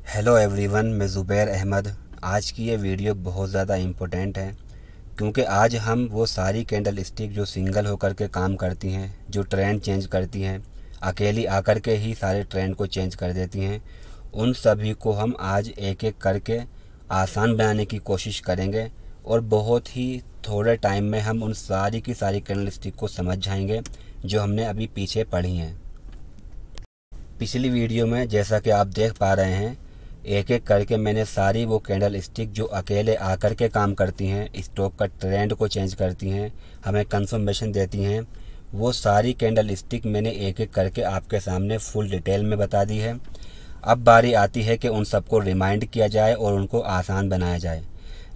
Hello everyone, मैं ज़ुबैर अहमद। आज की ये वीडियो बहुत ज़्यादा इम्पोर्टेंट है क्योंकि आज हम वो सारी कैंडल स्टिक जो सिंगल होकर के काम करती हैं, जो ट्रेंड चेंज करती हैं, अकेली आकर के ही सारे ट्रेंड को चेंज कर देती हैं, उन सभी को हम आज एक एक करके आसान बनाने की कोशिश करेंगे और बहुत ही थोड़े टाइम में हम उन सारी की सारी कैंडल स्टिक को समझ जाएंगे जो हमने अभी पीछे पढ़ी हैं। पिछली वीडियो में जैसा कि आप देख पा रहे हैं, एक एक करके मैंने सारी वो कैंडल स्टिक जो अकेले आकर के काम करती हैं, स्टॉक का ट्रेंड को चेंज करती हैं, हमें कंफर्मेशन देती हैं, वो सारी कैंडल स्टिक मैंने एक एक करके आपके सामने फुल डिटेल में बता दी है। अब बारी आती है कि उन सबको रिमाइंड किया जाए और उनको आसान बनाया जाए।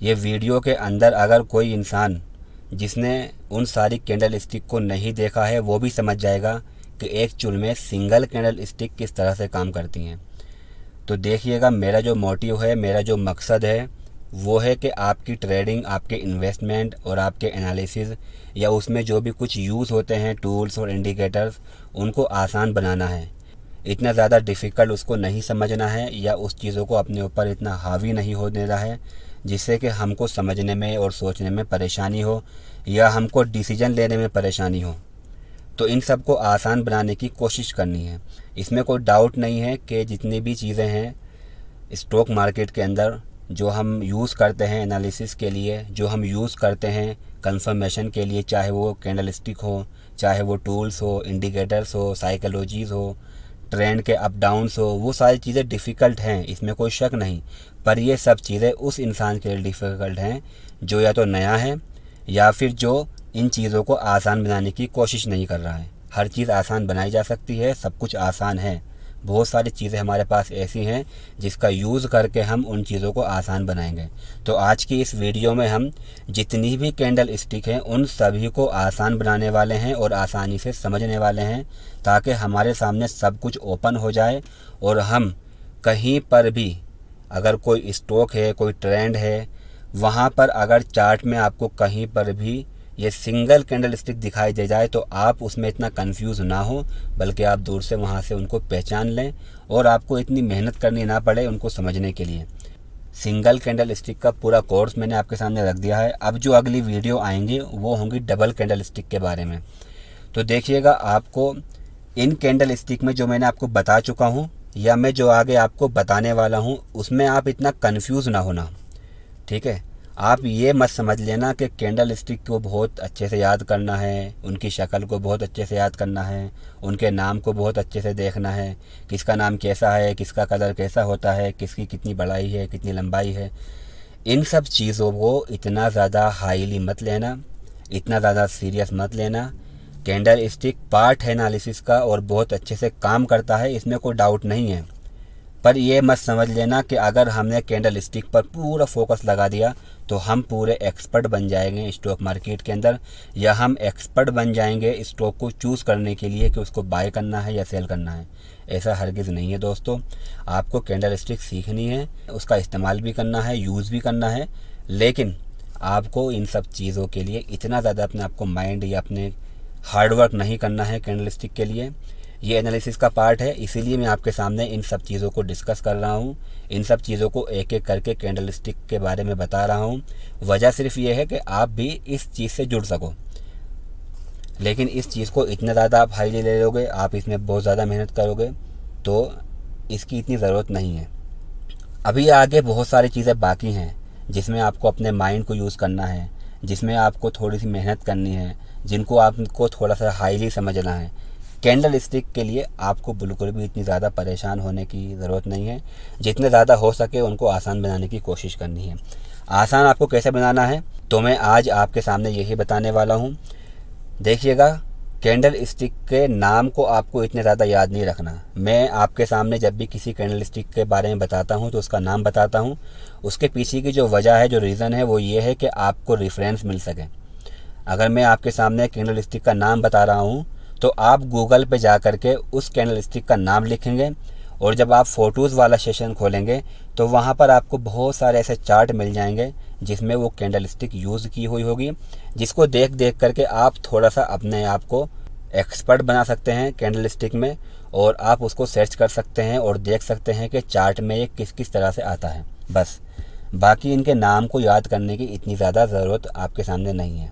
ये वीडियो के अंदर अगर कोई इंसान जिसने उन सारी कैंडल स्टिक को नहीं देखा है वो भी समझ जाएगा कि एक चुल में सिंगल कैंडल स्टिक किस तरह से काम करती हैं। तो देखिएगा, मेरा जो मोटिव है, मेरा जो मकसद है वो है कि आपकी ट्रेडिंग, आपके इन्वेस्टमेंट और आपके एनालिसिस या उसमें जो भी कुछ यूज़ होते हैं टूल्स और इंडिकेटर्स, उनको आसान बनाना है। इतना ज़्यादा डिफ़िकल्ट उसको नहीं समझना है या उस चीज़ों को अपने ऊपर इतना हावी नहीं हो देना है जिससे कि हमको समझने में और सोचने में परेशानी हो या हमको डिसीजन लेने में परेशानी हो। तो इन सब को आसान बनाने की कोशिश करनी है। इसमें कोई डाउट नहीं है कि जितनी भी चीज़ें हैं स्टॉक मार्केट के अंदर जो हम यूज़ करते हैं एनालिसिस के लिए, जो हम यूज़ करते हैं कंफर्मेशन के लिए, चाहे वो कैंडल स्टिक हो, चाहे वो टूल्स हो, इंडिकेटर्स हो, साइकोलॉजीज़ हो, ट्रेंड के अप डाउन्स हो, वो सारी चीज़ें डिफ़िकल्ट हैं, इसमें कोई शक नहीं। पर ये सब चीज़ें उस इंसान के लिए डिफ़िकल्ट हैं जो या तो नया है या फिर जो इन चीज़ों को आसान बनाने की कोशिश नहीं कर रहा है। हर चीज़ आसान बनाई जा सकती है, सब कुछ आसान है। बहुत सारी चीज़ें हमारे पास ऐसी हैं जिसका यूज़ करके हम उन चीज़ों को आसान बनाएंगे। तो आज की इस वीडियो में हम जितनी भी कैंडल स्टिक हैं उन सभी को आसान बनाने वाले हैं और आसानी से समझने वाले हैं ताकि हमारे सामने सब कुछ ओपन हो जाए और हम कहीं पर भी अगर कोई स्टॉक है, कोई ट्रेंड है, वहाँ पर अगर चार्ट में आपको कहीं पर भी ये सिंगल कैंडल स्टिक दिखाई दे जाए तो आप उसमें इतना कंफ्यूज ना हो, बल्कि आप दूर से वहाँ से उनको पहचान लें और आपको इतनी मेहनत करनी ना पड़े उनको समझने के लिए। सिंगल कैंडल स्टिक का पूरा कोर्स मैंने आपके सामने रख दिया है। अब जो अगली वीडियो आएंगी वो होंगी डबल कैंडल स्टिक के बारे में। तो देखिएगा, आपको इन कैंडल स्टिक में जो मैंने आपको बता चुका हूँ या मैं जो आगे आपको बताने वाला हूँ उसमें आप इतना कन्फ्यूज़ ना होना, ठीक है। आप ये मत समझ लेना कि कैंडल स्टिक को बहुत अच्छे से याद करना है, उनकी शक्ल को बहुत अच्छे से याद करना है, उनके नाम को बहुत अच्छे से देखना है, किसका नाम कैसा है, किसका कलर कैसा होता है, किसकी कितनी बड़ाई है, कितनी लंबाई है। इन सब चीज़ों को इतना ज़्यादा हाईली मत लेना, इतना ज़्यादा सीरियस मत लेना। कैंडल स्टिक पार्ट है एनालिसिस का और बहुत अच्छे से काम करता है, इसमें कोई डाउट नहीं है। पर ये मत समझ लेना कि अगर हमने कैंडल स्टिक पर पूरा फोकस लगा दिया तो हम पूरे एक्सपर्ट बन जाएंगे स्टॉक मार्केट के अंदर, या हम एक्सपर्ट बन जाएंगे स्टॉक को चूज़ करने के लिए कि उसको बाय करना है या सेल करना है। ऐसा हरगिज़ नहीं है दोस्तों। आपको कैंडल स्टिक सीखनी है, उसका इस्तेमाल भी करना है, यूज़ भी करना है, लेकिन आपको इन सब चीज़ों के लिए इतना ज़्यादा अपने आपको माइंड या अपने हार्डवर्क नहीं करना है कैंडल स्टिक के लिए। ये एनालिसिस का पार्ट है, इसीलिए मैं आपके सामने इन सब चीज़ों को डिस्कस कर रहा हूँ, इन सब चीज़ों को एक एक करके कैंडल स्टिक के बारे में बता रहा हूँ। वजह सिर्फ ये है कि आप भी इस चीज़ से जुड़ सको। लेकिन इस चीज़ को इतना ज़्यादा आप हाईली ले लोगे, आप इसमें बहुत ज़्यादा मेहनत करोगे तो इसकी इतनी ज़रूरत नहीं है। अभी आगे बहुत सारी चीज़ें बाकी हैं जिसमें आपको अपने माइंड को यूज़ करना है, जिसमें आपको थोड़ी सी मेहनत करनी है, जिनको आपको थोड़ा सा हाईली समझना है। कैंडल स्टिक के लिए आपको बिल्कुल भी इतनी ज़्यादा परेशान होने की ज़रूरत नहीं है। जितने ज़्यादा हो सके उनको आसान बनाने की कोशिश करनी है। आसान आपको कैसे बनाना है तो मैं आज आपके सामने यही बताने वाला हूँ। देखिएगा, कैंडल स्टिक के नाम को आपको इतने ज़्यादा याद नहीं रखना। मैं आपके सामने जब भी किसी कैंडल स्टिक के बारे में बताता हूँ तो उसका नाम बताता हूँ, उसके पीछे की जो वजह है, जो रीज़न है, वो ये है कि आपको रेफरेंस मिल सके। अगर मैं आपके सामने कैंडल स्टिक का नाम बता रहा हूँ तो आप गूगल पे जा कर के उस कैंडल स्टिक का नाम लिखेंगे और जब आप फ़ोटोज़ वाला सेशन खोलेंगे तो वहाँ पर आपको बहुत सारे ऐसे चार्ट मिल जाएंगे जिसमें वो कैंडल स्टिक यूज़ की हुई होगी, जिसको देख देख करके आप थोड़ा सा अपने आप को एक्सपर्ट बना सकते हैं कैंडल स्टिक में और आप उसको सर्च कर सकते हैं और देख सकते हैं कि चार्ट में ये किस किस तरह से आता है। बस बाकी इनके नाम को याद करने की इतनी ज़्यादा ज़रूरत आपके सामने नहीं है।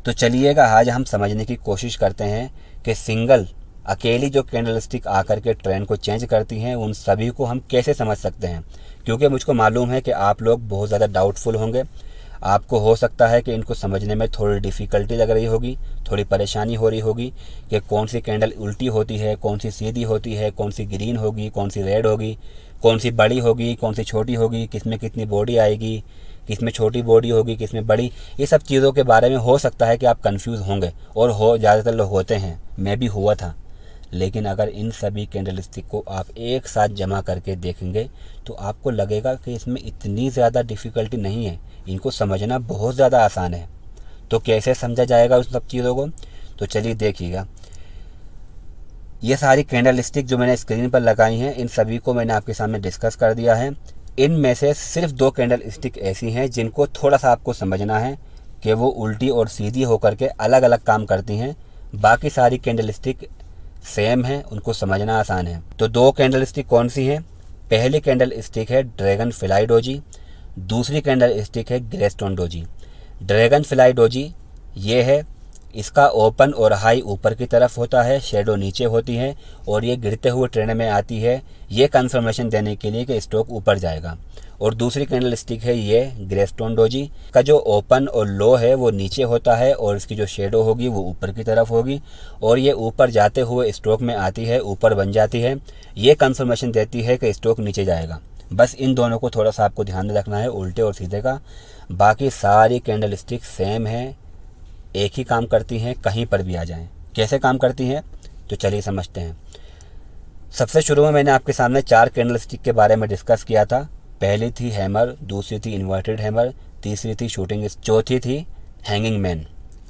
तो चलिएगा आज हम समझने की कोशिश करते हैं कि सिंगल अकेली जो कैंडलस्टिक आकर के ट्रेंड को चेंज करती हैं उन सभी को हम कैसे समझ सकते हैं, क्योंकि मुझको मालूम है कि आप लोग बहुत ज़्यादा डाउटफुल होंगे। आपको हो सकता है कि इनको समझने में थोड़ी डिफ़िकल्टी लग रही होगी, थोड़ी परेशानी हो रही होगी कि कौन सी कैंडल उल्टी होती है, कौन सी सीधी होती है, कौन सी ग्रीन होगी, कौन सी रेड होगी, कौन सी बड़ी होगी, कौन सी छोटी होगी, किस में कितनी बॉडी आएगी, किस में छोटी बॉडी होगी, किस में बड़ी। ये सब चीज़ों के बारे में हो सकता है कि आप कंफ्यूज होंगे और ज़्यादातर लोग होते हैं, मैं भी हुआ था। लेकिन अगर इन सभी कैंडलस्टिक को आप एक साथ जमा करके देखेंगे तो आपको लगेगा कि इसमें इतनी ज़्यादा डिफ़िकल्टी नहीं है, इनको समझना बहुत ज़्यादा आसान है। तो कैसे समझा जाएगा उन सब चीज़ों को, तो चलिए देखिएगा। ये सारी कैंडलस्टिक जो मैंने स्क्रीन पर लगाई हैं इन सभी को मैंने आपके सामने डिस्कस कर दिया है। इनमें से सिर्फ 2 कैंडलस्टिक ऐसी हैं जिनको थोड़ा सा आपको समझना है कि वो उल्टी और सीधी होकर के अलग अलग काम करती हैं। बाकी सारी कैंडलस्टिक सेम है, उनको समझना आसान है। तो 2 कैंडलस्टिक कौन सी हैं? पहली कैंडलस्टिक है ड्रैगन फ्लाई डोजी, दूसरी कैंडलस्टिक है ग्रेस्टोन डोजी। ड्रैगन फ्लाई डोजी ये है, इसका ओपन और हाई ऊपर की तरफ होता है, शेडो नीचे होती है और ये गिरते हुए ट्रेंड में आती है, ये कंफर्मेशन देने के लिए कि स्टॉक ऊपर जाएगा। और दूसरी कैंडलस्टिक है ये ग्रेस्टोन डोजी, का जो ओपन और लो है वो नीचे होता है और इसकी जो शेडो होगी वो ऊपर की तरफ होगी और ये ऊपर जाते हुए स्टॉक में आती है, ऊपर बन जाती है, ये कंफर्मेशन देती है कि स्टॉक नीचे जाएगा। बस इन दोनों को थोड़ा सा आपको ध्यान में रखना है, उल्टे और सीधे का। बाकी सारी कैंडलस्टिक सेम है, एक ही काम करती हैं, कहीं पर भी आ जाएं। कैसे काम करती हैं तो चलिए समझते हैं। सबसे शुरू में मैंने आपके सामने 4 कैंडलस्टिक के बारे में डिस्कस किया था। पहली थी हैमर, दूसरी थी इन्वर्टेड हैमर, तीसरी थी शूटिंग, चौथी थी हैंगिंग मैन।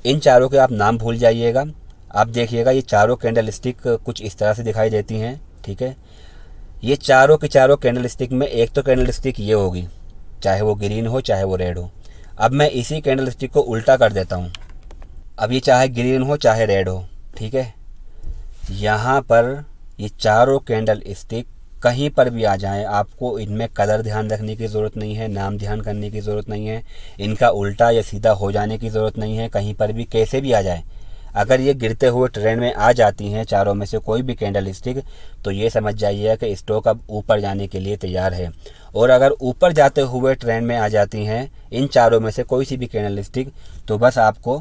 इन चारों के आप नाम भूल जाइएगा। आप देखिएगा ये चारों कैंडलस्टिक कुछ इस तरह से दिखाई देती हैं, ठीक है। ये चारों की चारों कैंडलस्टिक में एक तो कैंडलस्टिक ये होगी, चाहे वो ग्रीन हो चाहे वो रेड हो। अब मैं इसी कैंडलस्टिक को उल्टा कर देता हूँ। अब ये चाहे ग्रीन हो चाहे रेड हो, ठीक है। यहाँ पर ये चारों कैंडलस्टिक कहीं पर भी आ जाएं, आपको इनमें कलर ध्यान रखने की ज़रूरत नहीं है, नाम ध्यान करने की ज़रूरत नहीं है, इनका उल्टा या सीधा हो जाने की ज़रूरत नहीं है। कहीं पर भी कैसे भी आ जाए, अगर ये गिरते हुए ट्रेंड में आ जाती हैं चारों में से कोई भी कैंडलस्टिक, तो ये समझ जाइए कि स्टॉक अब ऊपर जाने के लिए तैयार है। और अगर ऊपर जाते हुए ट्रेंड में आ जाती हैं इन चारों में से कोई सी भी कैंडलस्टिक, तो बस आपको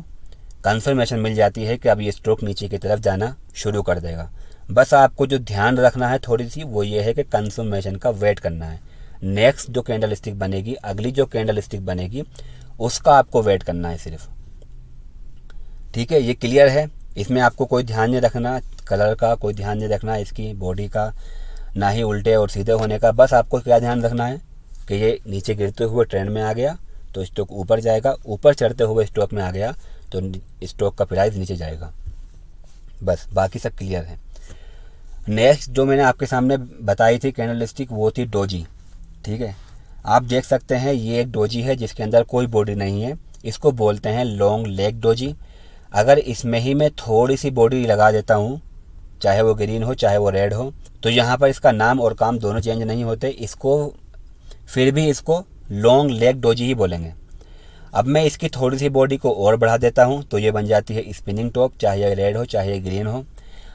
कंफर्मेशन मिल जाती है कि अब ये स्टॉक नीचे की तरफ जाना शुरू कर देगा। बस आपको जो ध्यान रखना है थोड़ी सी, वो ये है कि कंफर्मेशन का वेट करना है। नेक्स्ट जो कैंडलस्टिक बनेगी, अगली जो कैंडलस्टिक बनेगी, उसका आपको वेट करना है सिर्फ, ठीक है। ये क्लियर है, इसमें आपको कोई ध्यान नहीं रखना, कलर का कोई ध्यान नहीं रखना, इसकी बॉडी का, ना ही उल्टे और सीधे होने का। बस आपको क्या ध्यान रखना है कि ये नीचे गिरते हुए ट्रेंड में आ गया तो स्टॉक ऊपर जाएगा, ऊपर चढ़ते हुए स्टॉक में आ गया तो स्टॉक का प्राइस नीचे जाएगा। बस बाकी सब क्लियर है। नेक्स्ट जो मैंने आपके सामने बताई थी कैंडलस्टिक वो थी डोजी, ठीक है। आप देख सकते हैं ये एक डोजी है जिसके अंदर कोई बॉडी नहीं है, इसको बोलते हैं लॉन्ग लेग डोजी। अगर इसमें ही मैं थोड़ी सी बॉडी लगा देता हूँ, चाहे वो ग्रीन हो चाहे वो रेड हो, तो यहाँ पर इसका नाम और काम दोनों चेंज नहीं होते, इसको फिर भी इसको लॉन्ग लेग डोजी ही बोलेंगे। अब मैं इसकी थोड़ी सी बॉडी को और बढ़ा देता हूँ तो ये बन जाती है स्पिनिंग टॉप, चाहे ये रेड हो चाहे ये ग्रीन हो।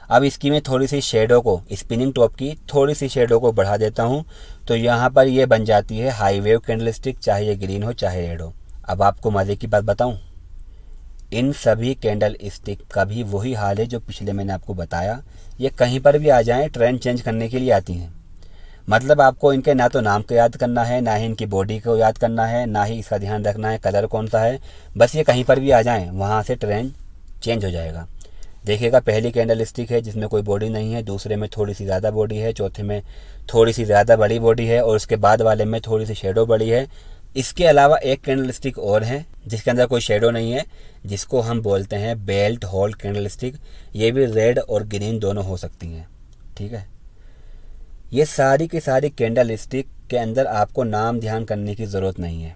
अब इसकी मैं थोड़ी सी शेडो को, स्पिनिंग टॉप की थोड़ी सी शेडो को बढ़ा देता हूँ तो यहाँ पर ये बन जाती है हाई वेव कैंडलस्टिक, चाहे ये ग्रीन हो चाहे रेड हो। अब आपको मज़े की बात बताऊँ, इन सभी कैंडलस्टिक का भी वही हाल है जो पिछले मैंने आपको बताया। ये कहीं पर भी आ जाएं, ट्रेंड चेंज करने के लिए आती हैं। मतलब आपको इनके ना तो नाम को याद करना है, ना ही इनकी बॉडी को याद करना है, ना ही इसका ध्यान रखना है कलर कौन सा है। बस ये कहीं पर भी आ जाएं, वहाँ से ट्रेंड चेंज हो जाएगा। देखिएगा, पहली कैंडलस्टिक है जिसमें कोई बॉडी नहीं है, दूसरे में थोड़ी सी ज़्यादा बॉडी है, चौथे में थोड़ी सी ज़्यादा बड़ी बॉडी है और उसके बाद वाले में थोड़ी सी शेडो बड़ी है। इसके अलावा एक कैंडलस्टिक और है जिसके अंदर कोई शेडो नहीं है, जिसको हम बोलते हैं बेल्ट होल कैंडलस्टिक। ये भी रेड और ग्रीन दोनों हो सकती हैं, ठीक है। ये सारी की सारी कैंडलस्टिक के अंदर आपको नाम ध्यान करने की ज़रूरत नहीं है।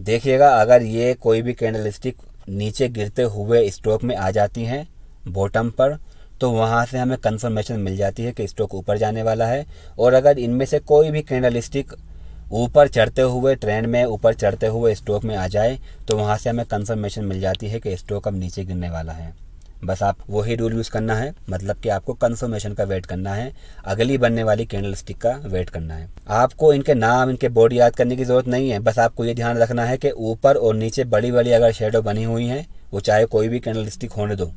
देखिएगा, अगर ये कोई भी कैंडलस्टिक नीचे गिरते हुए स्टॉक में आ जाती हैं बॉटम पर, तो वहाँ से हमें कंफर्मेशन मिल जाती है कि स्टॉक ऊपर जाने वाला है। और अगर इनमें से कोई भी कैंडल स्टिक ऊपर चढ़ते हुए ट्रेंड में ऊपर चढ़ते हुए स्टॉक में आ जाए तो वहाँ से हमें कंफर्मेशन मिल जाती है कि स्टॉक अब नीचे गिरने वाला है। बस आप वही रूल यूज़ करना है, मतलब कि आपको कंफर्मेशन का वेट करना है, अगली बनने वाली कैंडल स्टिक का वेट करना है। आपको इनके नाम, इनके बोर्ड याद करने की ज़रूरत नहीं है। बस आपको ये ध्यान रखना है कि ऊपर और नीचे बड़ी बड़ी अगर शेडो बनी हुई हैं, वो चाहे कोई भी कैंडल स्टिक होने दो,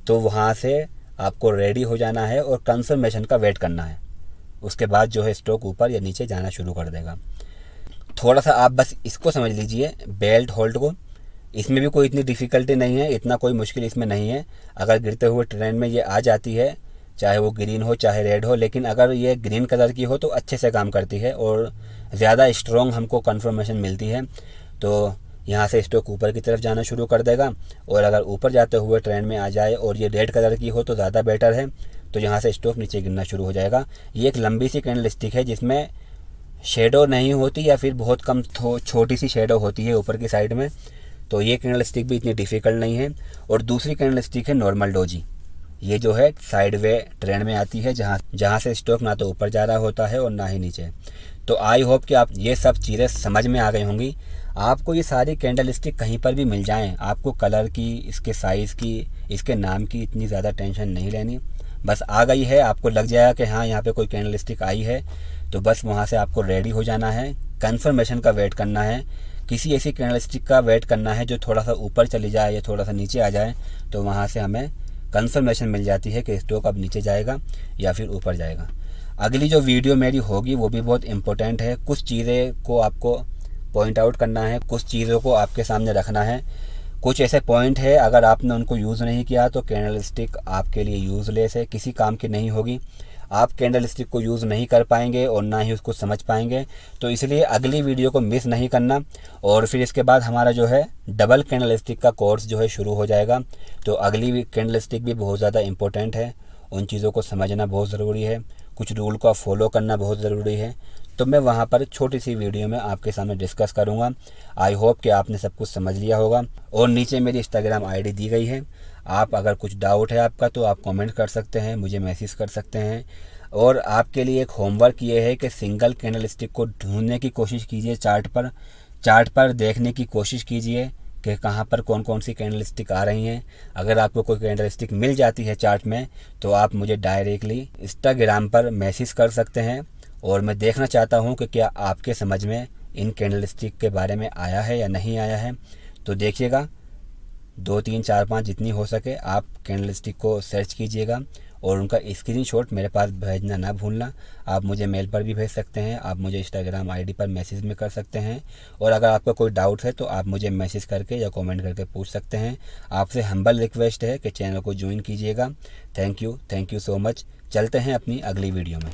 तो वहाँ से आपको रेडी हो जाना है और कंफर्मेशन का वेट करना है। उसके बाद जो है स्टॉक ऊपर या नीचे जाना शुरू कर देगा। थोड़ा सा आप बस इसको समझ लीजिए, बेल्ट होल्ड को। इसमें भी कोई इतनी डिफ़िकल्टी नहीं है, इतना कोई मुश्किल इसमें नहीं है। अगर गिरते हुए ट्रेंड में ये आ जाती है, चाहे वो ग्रीन हो चाहे रेड हो, लेकिन अगर ये ग्रीन कलर की हो तो अच्छे से काम करती है और ज़्यादा स्ट्रॉन्ग हमको कंफर्मेशन मिलती है। तो यहाँ से स्टॉक ऊपर की तरफ जाना शुरू कर देगा। और अगर ऊपर जाते हुए ट्रेंड में आ जाए और ये रेड कलर की हो तो ज़्यादा बेटर है, तो यहाँ से स्टॉक नीचे गिरना शुरू हो जाएगा। ये एक लंबी सी कैंडल स्टिक है जिसमें शेडो नहीं होती या फिर बहुत कम छोटी सी शेडो होती है ऊपर की साइड में। तो ये कैंडल स्टिक भी इतनी डिफ़िकल्ट नहीं है। और दूसरी कैंडल स्टिक है नॉर्मल डोजी। ये जो है साइड वे ट्रेंड में आती है, जहाँ से स्टॉक ना तो ऊपर जा रहा होता है और ना ही नीचे। तो आई होप कि आप ये सब चीज़ें समझ में आ गई होंगी। आपको ये सारी कैंडल स्टिक कहीं पर भी मिल जाएं, आपको कलर की, इसके साइज़ की, इसके नाम की इतनी ज़्यादा टेंशन नहीं लेनी। बस आ गई है, आपको लग जाएगा कि हाँ यहाँ पे कोई कैंडल स्टिक आई है, तो बस वहाँ से आपको रेडी हो जाना है, कंफर्मेशन का वेट करना है। किसी ऐसी कैंडल स्टिक का वेट करना है जो थोड़ा सा ऊपर चली जाए या थोड़ा सा नीचे आ जाए, तो वहाँ से हमें कंफर्मेशन मिल जाती है कि स्टॉक अब नीचे जाएगा या फिर ऊपर जाएगा। अगली जो वीडियो मेरी होगी वो भी बहुत इंपॉर्टेंट है। कुछ चीज़ें को आपको पॉइंट आउट करना है, कुछ चीज़ों को आपके सामने रखना है। कुछ ऐसे पॉइंट है, अगर आपने उनको यूज़ नहीं किया तो कैंडल स्टिक आपके लिए यूज़लेस है, किसी काम की नहीं होगी। आप कैंडल स्टिक को यूज़ नहीं कर पाएंगे और ना ही उसको समझ पाएंगे। तो इसलिए अगली वीडियो को मिस नहीं करना। और फिर इसके बाद हमारा जो है डबल कैंडल स्टिक का कोर्स जो है शुरू हो जाएगा। तो अगली कैंडल स्टिक भी बहुत ज़्यादा इंपॉर्टेंट है, उन चीज़ों को समझना बहुत ज़रूरी है, कुछ रूल को फॉलो करना बहुत ज़रूरी है। तो मैं वहाँ पर छोटी सी वीडियो में आपके सामने डिस्कस करूँगा। आई होप कि आपने सब कुछ समझ लिया होगा। और नीचे मेरी इंस्टाग्राम आईडी दी गई है, आप अगर कुछ डाउट है आपका तो आप कमेंट कर सकते हैं, मुझे मैसेज कर सकते हैं। और आपके लिए एक होमवर्क ये है कि सिंगल कैंडल स्टिक को ढूंढने की कोशिश कीजिए, चार्ट पर देखने की कोशिश कीजिए कि कहाँ पर कौन कौन सी कैंडल स्टिक आ रही हैं। अगर आपको कोई कैंडल स्टिक मिल जाती है चार्ट में तो आप मुझे डायरेक्टली इंस्टाग्राम पर मैसेज कर सकते हैं। और मैं देखना चाहता हूँ कि क्या आपके समझ में इन कैंडल स्टिक के बारे में आया है या नहीं आया है। तो देखिएगा, 2, 3, 4, 5 जितनी हो सके आप कैंडल स्टिक को सर्च कीजिएगा और उनका स्क्रीनशॉट मेरे पास भेजना ना भूलना। आप मुझे मेल पर भी भेज सकते हैं, आप मुझे इंस्टाग्राम आईडी पर मैसेज में कर सकते हैं। और अगर आपका कोई डाउट है तो आप मुझे मैसेज करके या कमेंट करके पूछ सकते हैं। आपसे हम्बल रिक्वेस्ट है कि चैनल को ज्वाइन कीजिएगा। Thank you so much. चलते हैं अपनी अगली वीडियो में।